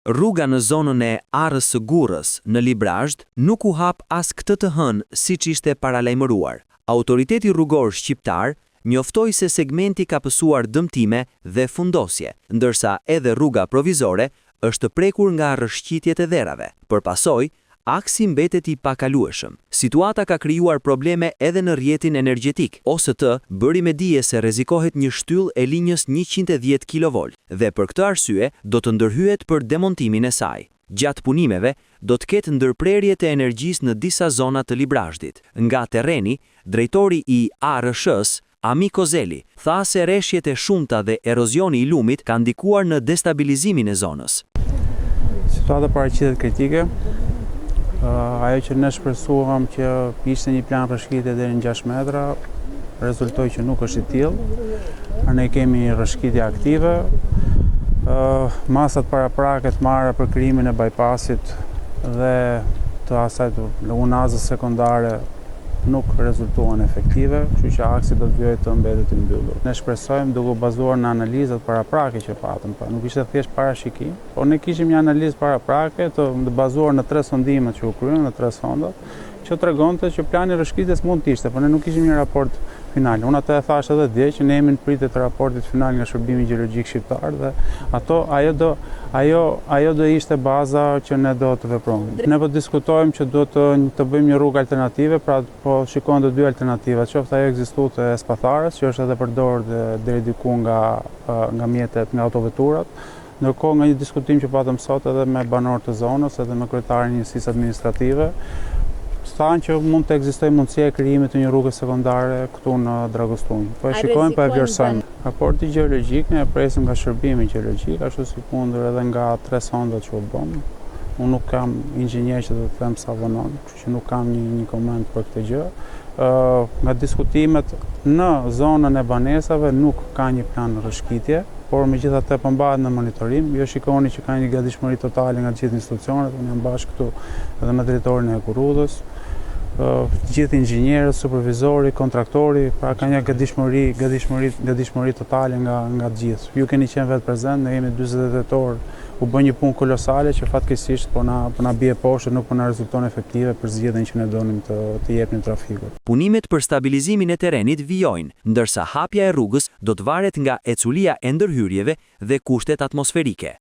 Rruga në zonën e Arës së Gurrës në Librazhd nuk u hap as këtë të hënë siç ishte paralajmëruar. Autoriteti rrugor shqiptar njoftoi se segmenti ka pësuar dëmtime dhe fundosje, ndërsa edhe rruga provizore është prekur nga rrëshqitjet e dherave. Për pasojë, aksi mbetet i pakalueshëm. Situata ka krijuar probleme edhe në rrjetin energjetik. OST bëri me dije se rrezikohet një shtyllë e linjës 110 kV dhe për këtë arsye do të ndërhyet për demontimin e saj. Gjatë punimeve do të ketë ndërprerje të energjisë në disa zona të Librazhdit. Nga terreni, drejtori i ARSH-s, Ami Kozeli, tha se rreshjet e shumta dhe erozioni i lumit kanë ndikuar në destabilizimin e zonës. Situata paraqitet kritike. Ajo që ne shpresuam që ishte një plan rrëshqitje deri në 6 metra, rezultoi që nuk është i tillë. Ne kemi rrëshqitje aktive. Masat paraprake të marra për krijimin e bypassit dhe të asaj unazës sekondare nuk rezultuan efektive, kështu që aksi do të vijë të mbetet i mbyllur. Ne shpresojmë duke u bazuar në analizat paraprake që patëm, nuk ishte thjesht parashikim, por ne kishim një analizë paraprake të bazuar në 3 sondimet që u kryejnë, në 3 sondat, që tregonte që plani rrëshqitjes mund të ishte, por ne nuk kishim një raport final. Unë atë e thash edhe dje që ne jemi në pritje të raportit final nga Shërbimi Gjeologjik Shqiptar dhe ajo do ishte baza që ne do të veprojmë. Ne po diskutojmë që do të bëjmë një rrugë alternative, pra po shikojmë të 2 alternativa, qoftë ajo ekzistuese e Spathares, që është edhe përdorur deri diku nga mjetet, nga autoveturat. Ndërkohë nga një diskutim që patëm sot edhe me banorët e zonës, edhe me kryetarin e njësisë administrative, thanë që mund të ekzistojë mundësia e krijimit të një rruge sekondare këtu në Dragostunj. Po e shikojmë, po e vlerësojmë. Raporti gjeologjik ne e presim nga Shërbimi Gjeologjik, ashtu si kundër edhe nga 3 sondat që u bën. Unë nuk kam inxhinier që të them sa vonon, kështu që nuk kam një koment për këtë gjë. Nga diskutimet në zonën e banesave nuk ka një plan rrëshqitje, por megjithatë po mbahet në monitorim. Jo shikoni që ka një gatishmëri totale nga të gjithë institucionet, unë jam bashkë këtu edhe me drejtorin e Ekurudhës, gjithë inxhinierët, supervizori, kontraktori, pra ka një gatishmëri totale nga të gjithë. Ju keni qenë vetë prezent, ne jemi 48 orë, u bën një punë kolosale që fatkeqësisht po na bie poshtë, nuk po na rezulton efektive për zgjedhjen që ne donim të jepnim trafikut. Punimet për stabilizimin e terrenit vijojnë, ndërsa hapja e rrugës do të varet nga eculia e ndërhyrjeve dhe kushtet atmosferike.